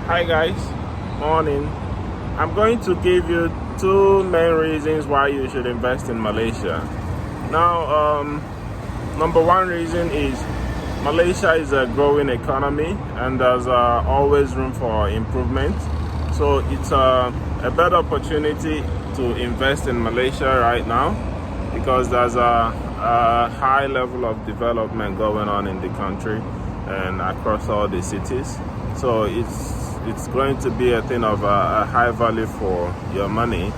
Hi guys, morning. I'm going to give you two main reasons why you should invest in Malaysia. Now, number one reason is Malaysia is a growing economy and there's always room for improvement. So it's a better opportunity to invest in Malaysia right now because there's a high level of development going on in the country and across all the cities. So it's going to be a thing of a high value for your money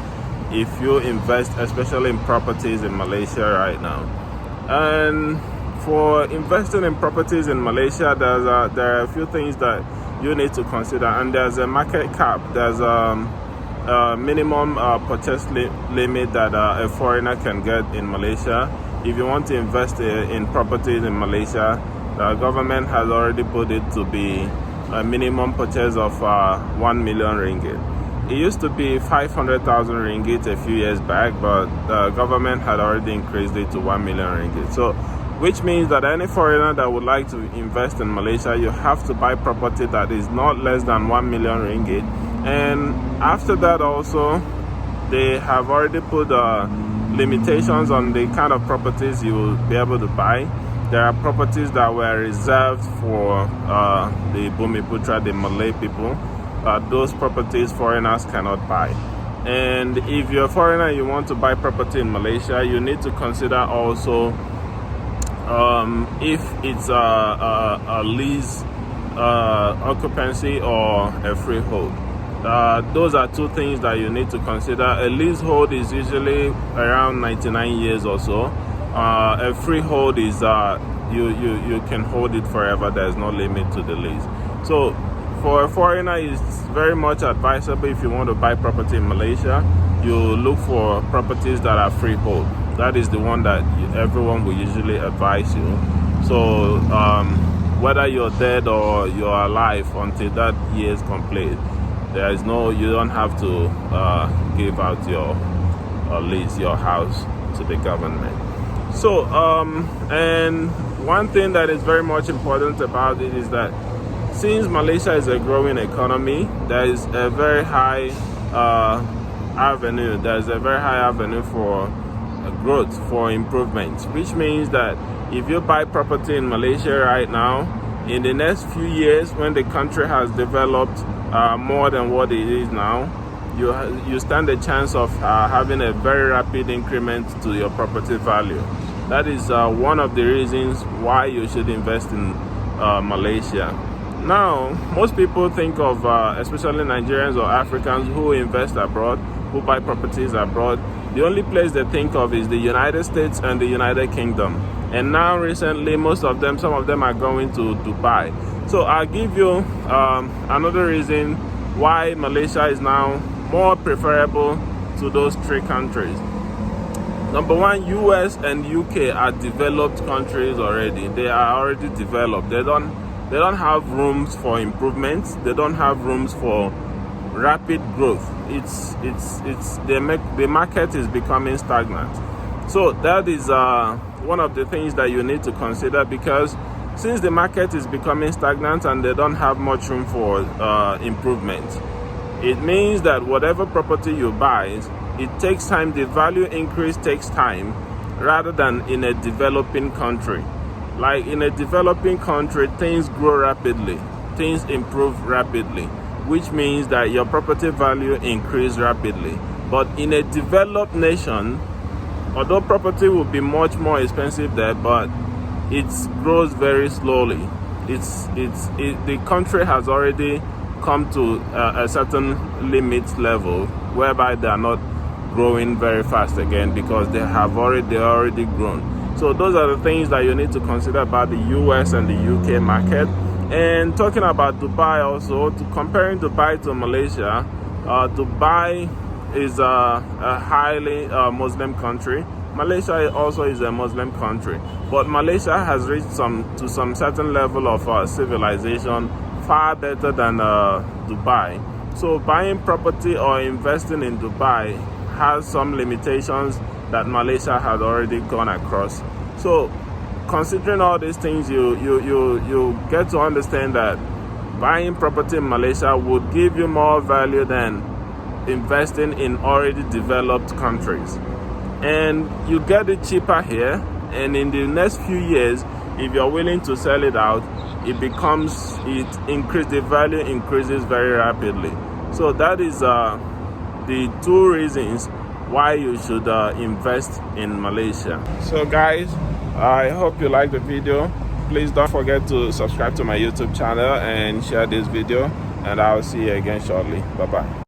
if you invest, especially in properties in Malaysia right now. And for investing in properties in Malaysia, there are a few things that you need to consider, and there's a market cap. There's a minimum purchase limit that a foreigner can get in Malaysia. If you want to invest in properties in Malaysia, the government has already put it to be a minimum purchase of 1 million ringgit. It used to be 500,000 ringgit a few years back, but the government had already increased it to 1 million ringgit. So, which means that any foreigner that would like to invest in Malaysia, you have to buy property that is not less than 1 million ringgit. And after that also, they have already put limitations on the kind of properties you will be able to buy. There are properties that were reserved for the Bumiputra, the Malay people. Those properties foreigners cannot buy. And if you're a foreigner, you want to buy property in Malaysia, you need to consider also if it's a lease occupancy or a freehold. Those are two things that you need to consider. A leasehold is usually around 99 years or so. A freehold is you can hold it forever. There's no limit to the lease. So for a foreigner, it's very much advisable if you want to buy property in Malaysia, you look for properties that are freehold. That is the one that everyone will usually advise you. So whether you're dead or you're alive until that year is complete, you don't have to give out your lease, your house to the government. So, and one thing that is very much important about it is that since Malaysia is a growing economy, there is a very high avenue. There's a very high avenue for growth, for improvement, which means that if you buy property in Malaysia right now, in the next few years, when the country has developed more than what it is now, you stand a chance of having a very rapid increment to your property value. That is one of the reasons why you should invest in Malaysia. Now, most people think of, especially Nigerians or Africans who invest abroad, who buy properties abroad, the only place they think of is the United States and the United Kingdom. And now recently, some of them are going to Dubai. So I'll give you another reason why Malaysia is now more preferable to those three countries. Number one, US and UK are developed countries already. They are already developed. They don't have rooms for improvements. They don't have rooms for rapid growth. The market is becoming stagnant. So that is one of the things that you need to consider, because since the market is becoming stagnant and they don't have much room for improvement, it means that whatever property you buy, it takes time. The value increase takes time, rather than in a developing country. Like in a developing country, things grow rapidly, things improve rapidly, which means that your property value increases rapidly. But in a developed nation, although property will be much more expensive there, but it grows very slowly. The country has already come to a certain limit level whereby they are not growing very fast again, because they already grown. So those are the things that you need to consider about the US and the UK market. And talking about Dubai also, comparing Dubai to Malaysia, Dubai is a highly Muslim country. Malaysia also is a Muslim country, but Malaysia has reached to some certain level of civilization far better than Dubai. So buying property or investing in Dubai has some limitations that Malaysia had already gone across. So considering all these things, you get to understand that buying property in Malaysia would give you more value than investing in already developed countries. And you get it cheaper here, and in the next few years, if you're willing to sell it out, the value increases very rapidly. So that is the two reasons why you should invest in Malaysia. So guys, I hope you like the video. Please don't forget to subscribe to my YouTube channel and share this video, and I'll see you again shortly. Bye bye.